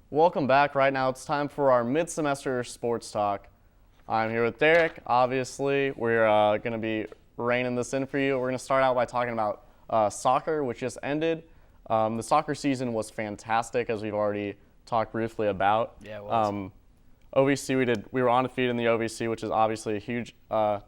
Welcome back. Right now it's time for our mid-semester sports talk. I'm here with Derek. Obviously, we're going to be reining this in for you. We're going to start out by talking about soccer, which just ended. The soccer season was fantastic, as we've already talked briefly about. Yeah, it was. OVC, we were undefeated in the OVC, which is obviously a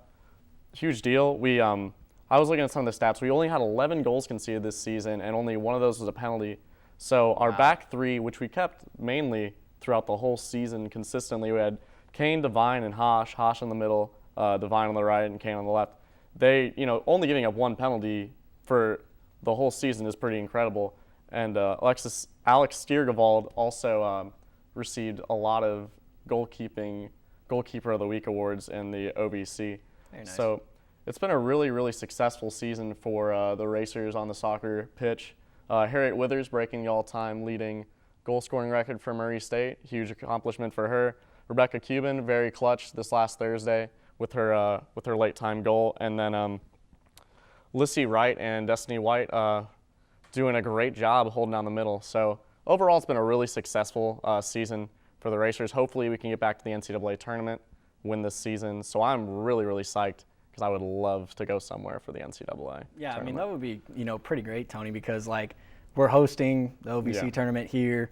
huge deal. I was looking at some of the stats. We only had 11 goals conceded this season, and only one of those was a penalty. So our back three, which we kept mainly throughout the whole season consistently, we had Kane, Devine, and Hosh. Hosh in the middle, Devine on the right, and Kane on the left. They, only giving up one penalty for the whole season is pretty incredible. And Alex Stiergevald also received a lot of Goalkeeper of the Week awards in the OVC. Very nice. So it's been a really, really successful season for the racers on the soccer pitch. Harriet Withers breaking the all-time leading goal-scoring record for Murray State. Huge accomplishment for her. Rebecca Cuban, very clutch this last Thursday with her late-time goal. And then Lissy Wright and Destiny White doing a great job holding down the middle. So overall, it's been a really successful season for the racers. Hopefully, we can get back to the NCAA tournament, win this season. So I'm really, really psyched because I would love to go somewhere for the NCAA. Yeah, tournament. I mean, that would be, pretty great, Tony, because, we're hosting the OVC tournament here.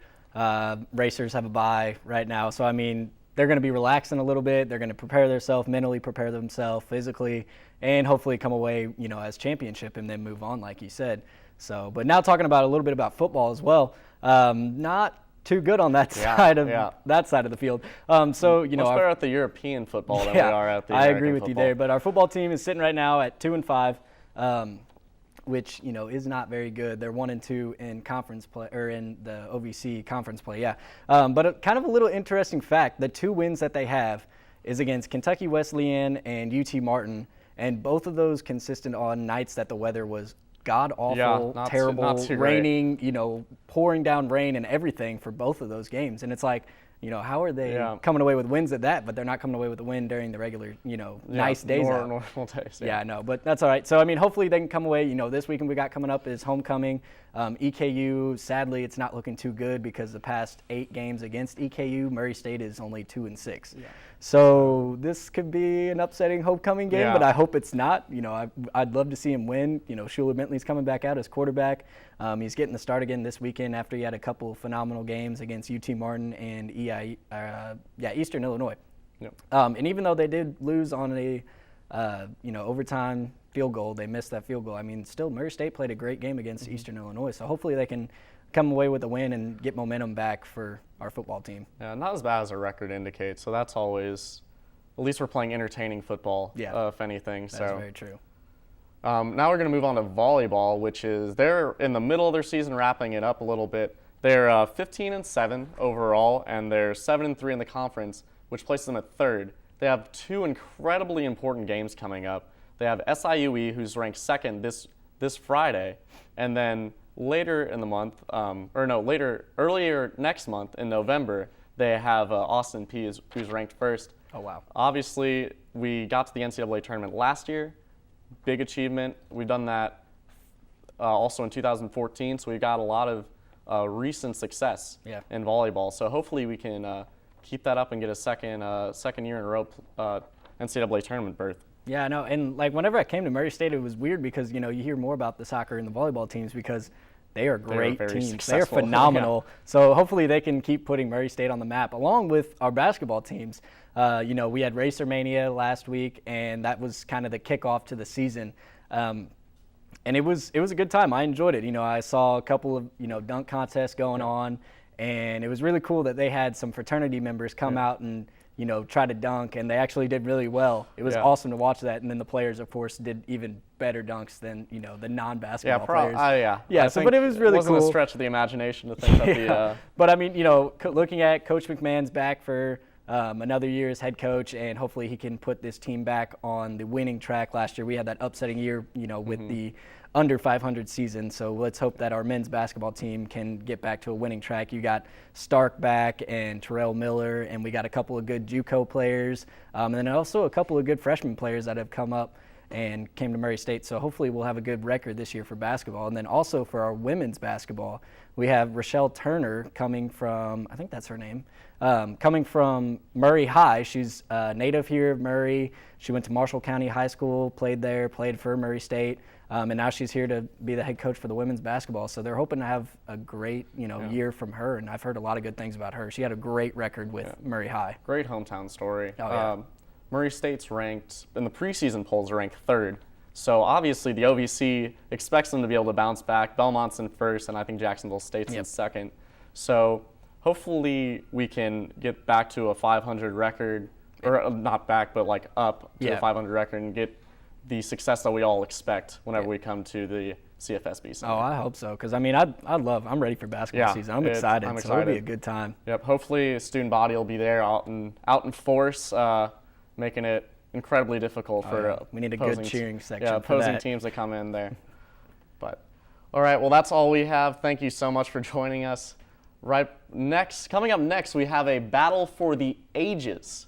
Racers have a bye right now. So, I mean, they're going to be relaxing a little bit. They're going to prepare themselves, mentally prepare themselves, physically, and hopefully come away, as championship and then move on, like you said. So, but now talking about a little bit about football as well. Not too good on that side of the field. So, much better at the European football than we are at the American I agree with football. you there. But our football team is sitting right now at 2-5, which is not very good. They're 1-2 in conference play, or in the OVC conference play. Yeah. But kind of a little interesting fact: the 2 wins that they have is against Kentucky Wesleyan and UT Martin, and both of those consisted on nights that the weather was god awful, terrible, not too raining, pouring down rain and everything for both of those games. And it's like, how are they coming away with wins at that, but they're not coming away with a win during the regular, nice days out. Normal days. Yeah, no, but that's all right. So, I mean, hopefully they can come away. This weekend we got coming up is homecoming. EKU, sadly, it's not looking too good because the past 8 games against EKU, Murray State is only 2-6. Yeah. So this could be an upsetting homecoming game, but I hope it's not. I'd love to see him win. Shuler Bentley's coming back out as quarterback. He's getting the start again this weekend after he had a couple of phenomenal games against UT Martin and Eastern Illinois. Yep. And even though they did lose on a overtime field goal, they missed that field goal. I mean, still Murray State played a great game against Eastern Illinois. So hopefully they can come away with a win and get momentum back for our football team. Yeah, not as bad as a record indicates. So that's always, at least we're playing entertaining football, if anything. That's very true. Now we're going to move on to volleyball, which is they're in the middle of their season, wrapping it up a little bit. They're 15-7 overall, and they're 7-3 in the conference, which places them at 3rd. They have 2 incredibly important games coming up. They have SIUE, who's ranked 2nd this Friday, and then later in the month, earlier next month in November, they have Austin Peay, who's ranked 1st. Oh, wow. Obviously, we got to the NCAA tournament last year. Big achievement. We've done that also in 2014, so we've got a lot of recent success in volleyball. So hopefully we can keep that up and get a second year in a row NCAA tournament berth. Yeah, I know. And whenever I came to Murray State, it was weird because you hear more about the soccer and the volleyball teams because they are great teams. They're phenomenal. So hopefully they can keep putting Murray State on the map along with our basketball teams. We had Racer Mania last week, and that was kind of the kickoff to the season. And it was a good time. I enjoyed it. I saw a couple of dunk contests going on, and it was really cool that they had some fraternity members come out and try to dunk, and they actually did really well. It was awesome to watch that, and then the players, of course, did even better dunks than the non-basketball players. But it was really cool. It wasn't a stretch of the imagination to think that But I mean, looking at Coach McMahon's back for another year as head coach, and hopefully he can put this team back on the winning track. Last year we had that upsetting year, with the under 500 season. So let's hope that our men's basketball team can get back to a winning track. You got Stark back and Terrell Miller, and we got a couple of good JUCO players, and then also a couple of good freshman players that have come up and came to Murray State. So hopefully we'll have a good record this year for basketball. And then also for our women's basketball, we have Rochelle Turner coming from, I think that's her name, coming from Murray High. She's a native here of Murray. She went to Marshall County High School, played there, played for Murray State. And now she's here to be the head coach for the women's basketball. So they're hoping to have a great, year from her. And I've heard a lot of good things about her. She had a great record with Murray High. Great hometown story. Oh, yeah. Murray State's ranked, in the preseason polls, ranked 3rd. So obviously the OVC expects them to be able to bounce back. Belmont's in 1st, and I think Jacksonville State's in 2nd. So hopefully we can get back to a 500 record, or not back, but like up to a 500 record and get the success that we all expect whenever we come to the CFSB Center. Oh, I hope so, because I'm ready for basketball season. I'm excited, so it'll be a good time. Yep, hopefully student body will be there out in force, making it incredibly difficult for we need a good cheering section for opposing teams that come in there. But all right, well, that's all we have. Thank you so much for joining us. Coming up next, we have a battle for the ages